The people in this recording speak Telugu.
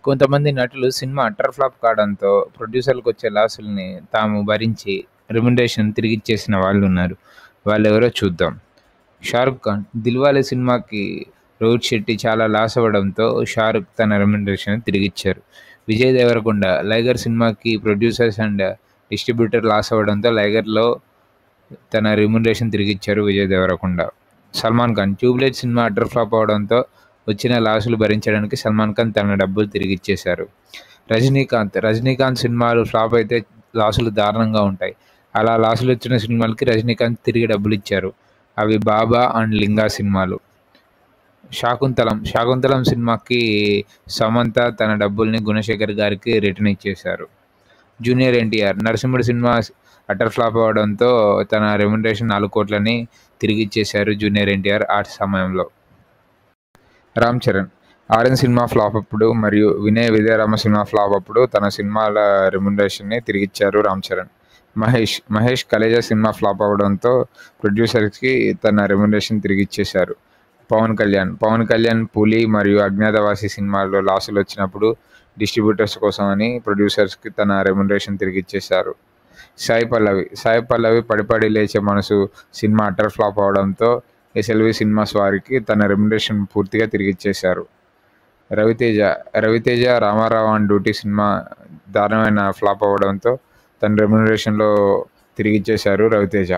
కొంతమంది నటులు సినిమా అట్టర్ ఫ్లాప్ కావడంతో ప్రొడ్యూసర్‌లకొచ్చే లాసుల్ని తాము భరించి రెమ్యునరేషన్ తిరిగిచ్చేసిన వాళ్ళున్నారు. వాళ్ళెవరో చూద్దాం. 'షారుఖ్ ఖాన్' 'దిల్వాలే' సినిమాకి రోహిత్ శెట్టి చాలా లాస్ అవ్వడంతో 'షారుఖ్' తన రెమ్యునరేషన్ తిరిగిచ్చారు. 'విజయ్ దేవరకొండ' 'లైగర్' సినిమాకి ప్రొడ్యూసర్స్ అండ్ డిస్ట్రిబ్యూటర్ లాస్ అవ్వడంతో 'లైగర్'లో తన రెమ్యునరేషన్ తిరిగిచ్చారు విజయ్ దేవరకొండ. 'సల్మాన్ ఖాన్' 'ట్యూబ్‌లైట్' సినిమా అట్టర్ ఫ్లాప్ అవ్వడంతో వచ్చిన లాసులు భరించడానికి 'సల్మాన్ ఖాన్' తన డబ్బులు తిరిగిచ్చేశారు. 'రజనీకాంత్' సినిమాలు ఫ్లాప్ అయితే లాసులు దారుణంగా ఉంటాయి. అలా లాసులొచ్చిన సినిమాలకి రజనీకాంత్ తిరిగి డబ్బులిచ్చారు. అవి 'బాబా' అండ్ 'లింగా' సినిమాలు. 'శాకుంతలం' సినిమాకి సమంత తన డబ్బుల్ని గుణశేఖర్ గారికి రిటర్న్ ఇచ్చేశారు. జూనియర్ ఎన్టీఆర్ 'నరసింహుడు' సినిమా అట్టర్ ఫ్లాప్ అవ్వడంతో తన రెమ్యునరేషన్ 4 కోట్లని తిరిగిచ్చేశారు జూనియర్ ఎన్టీఆర్ ఆ సమయంలో. Ram Charan 'orange' cinema flop అప్పుడు మరియు 'వినయ విజయరామ' సినిమా ఫ్లాప్ అప్పుడు తన సినిమాల రెమ్యునరేషన్‌ని తిరిగిచ్చారు రామ్ చరణ్. మహేష్ 'కలేజా' సినిమా ఫ్లాప్ అవ్వడంతో ప్రొడ్యూసర్స్‌కి తన రెమ్యునరేషన్ తిరిగిచ్చేశారు. పవన్ కళ్యాణ్ 'పులి' మరియు 'అజ్ఞాతవాసి' సినిమాల్లో లాసులొచ్చినప్పుడు డిస్ట్రిబ్యూటర్స్ కోసమని ప్రొడ్యూసర్స్‌కి తన రెమ్యునరేషన్ తిరిగిచ్చేశారు. సాయి పల్లవి 'పడి పడి లేచే మనసు' సినిమా అట్టర్ ఫ్లాప్ అవ్వడంతో ఎస్ఎల్వి సినిమాస్ వారికి తన రెమ్యునరేషన్ పూర్తిగా తిరిగిచ్చేశారు. రవితేజ 'రామారావు ఆన్ డ్యూటీ' సినిమా దారుణమైన ఫ్లాప్ అవ్వడంతో తన రెమ్యునరేషన్‌లో తిరిగిచ్చేశారు రవితేజ.